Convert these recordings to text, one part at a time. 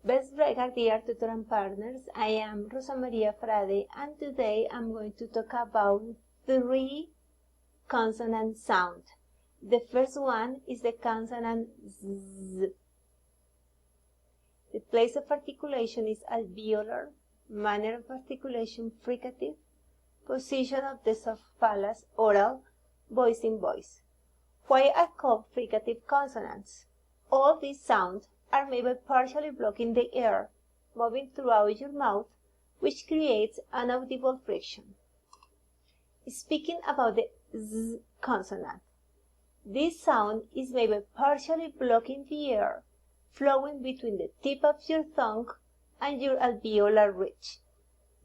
Best regards, dear tutor and partners. I am Rosa Maria Frade, and today I'm going to talk about 3 consonant sounds. The first one is the consonant Z. The place of articulation is alveolar, manner of articulation fricative, position of the soft palate oral, voice in voice. Why are called fricative consonants? All these sounds are made by partially blocking the air, moving throughout your mouth, which creates an audible friction. Speaking about the Z consonant, this sound is made by partially blocking the air flowing between the tip of your tongue and your alveolar ridge.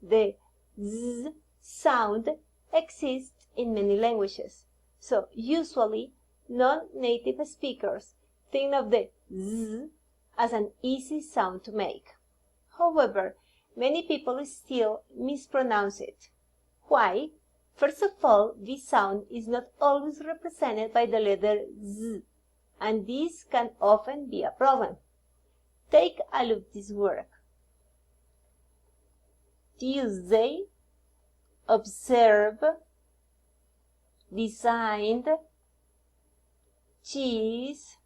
The Z sound exists in many languages, so usually non-native speakers think of the Z as an easy sound to make. However, many people still mispronounce it. Why? First of all, this sound is not always represented by the letter Z, and this can often be a problem. Take a look at this work. Tuesday, observe, designed, cheese,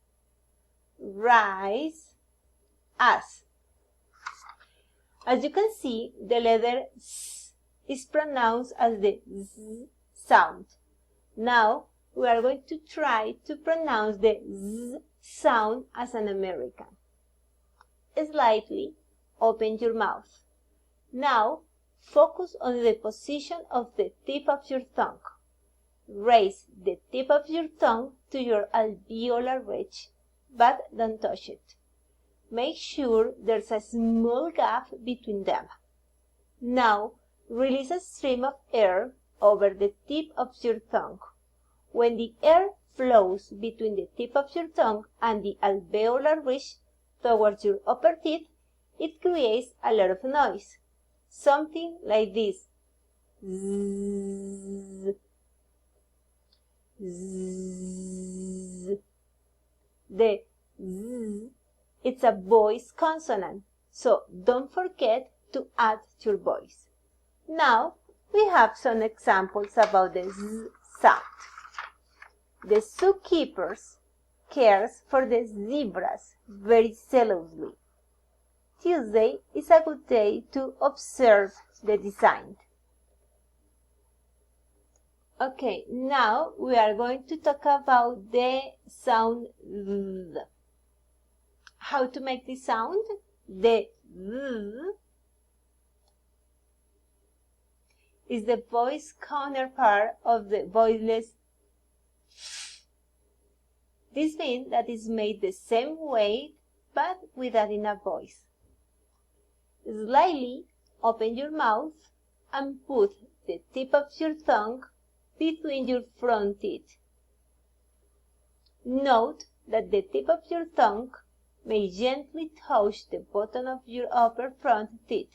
rice, as. As you can see, the letter S is pronounced as the Z sound. Now, we are going to try to pronounce the Z sound as an American. Slightly open your mouth. Now, focus on the position of the tip of your tongue. Raise the tip of your tongue to your alveolar ridge, but don't touch it. Make sure there's a small gap between them. Now, release a stream of air over the tip of your tongue. When the air flows between the tip of your tongue and the alveolar ridge towards your upper teeth, it creates a lot of noise. Something like this. Zzz. Zzz. The Z, it's a voice consonant, so don't forget to add your voice. Now, we have some examples about the Z sound. The zookeepers cares for the zebras very zealously. Tuesday is a good day to observe the design. Okay, now we are going to talk about the sound Z. How to make this sound? The Z is the voice counterpart of the voiceless F. This means that it's made the same way, but without a voice. Slightly open your mouth and put the tip of your tongue between your front teeth. Note that the tip of your tongue may gently touch the bottom of your upper front teeth.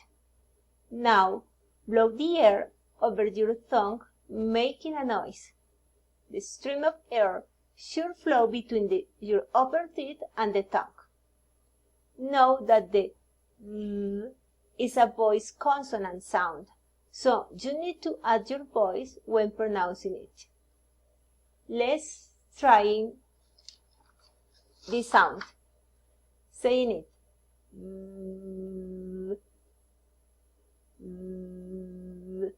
Now, blow the air over your tongue, making a noise. The stream of air should flow between your upper teeth and the tongue. Note that the Z is a voice consonant sound, so you need to add your voice when pronouncing it. Let's try this sound. Saying it. Z, Z,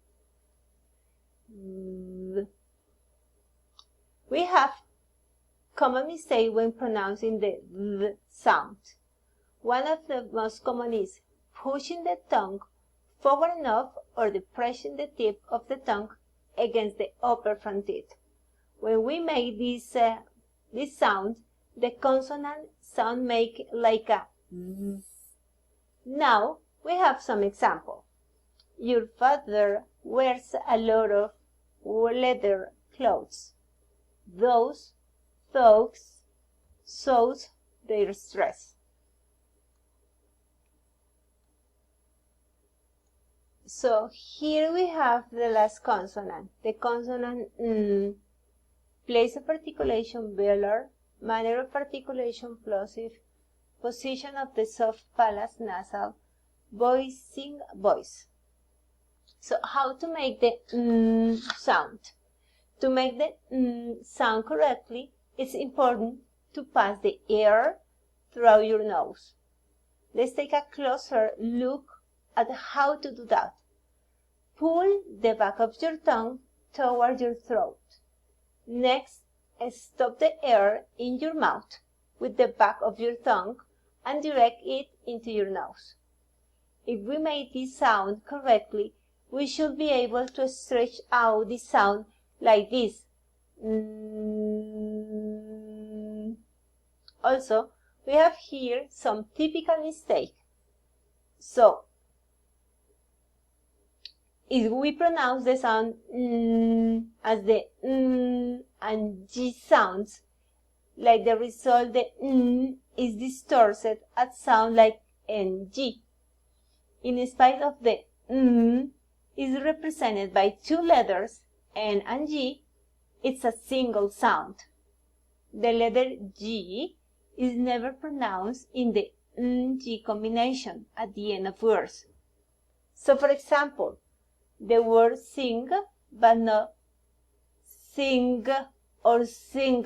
Z. We have common mistake when pronouncing the Z sound. One of the most common is pushing the tongue forward enough or depressing the tip of the tongue against the upper front teeth. When we make this sound, the consonant sound make like a Z. Now we have some example. Your father wears a lot of leather clothes. Those thugs shows their stress. So here we have the last consonant, the consonant N. Place of articulation velar, manner of articulation plosive, position of the soft palate nasal voicing voice. So how to make the sound? To make the sound correctly, it's important to pass the air through your nose. Let's take a closer look at how to do that. Pull the back of your tongue toward your throat. Next, stop the air in your mouth with the back of your tongue and direct it into your nose. If we made this sound correctly, we should be able to stretch out the sound like this. Also, we have here some typical mistakes. So, if we pronounce the sound as the and G sounds, like the result, the is distorted and sound like NG. In spite of the is represented by two letters, N and G, it's a single sound. The letter G is never pronounced in the G combination at the end of words. So, for example, the word sing, but not sing or sing.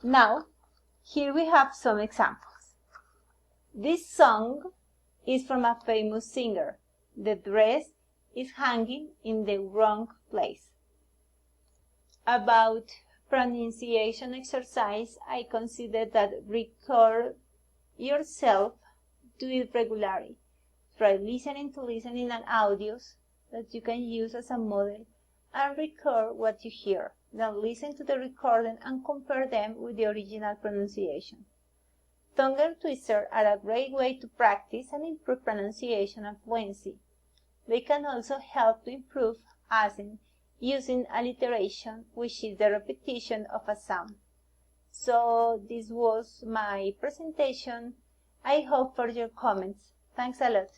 Now, here we have some examples. This song is from a famous singer. The dress is hanging in the wrong place. About pronunciation exercise, I consider that record yourself, do it regularly. Try listening and audios that you can use as a model and record what you hear. Then listen to the recording and compare them with the original pronunciation. Tongue twisters are a great way to practice and improve pronunciation and fluency. They can also help to improve accent using alliteration, which is the repetition of a sound. So this was my presentation. I hope for your comments. Thanks a lot.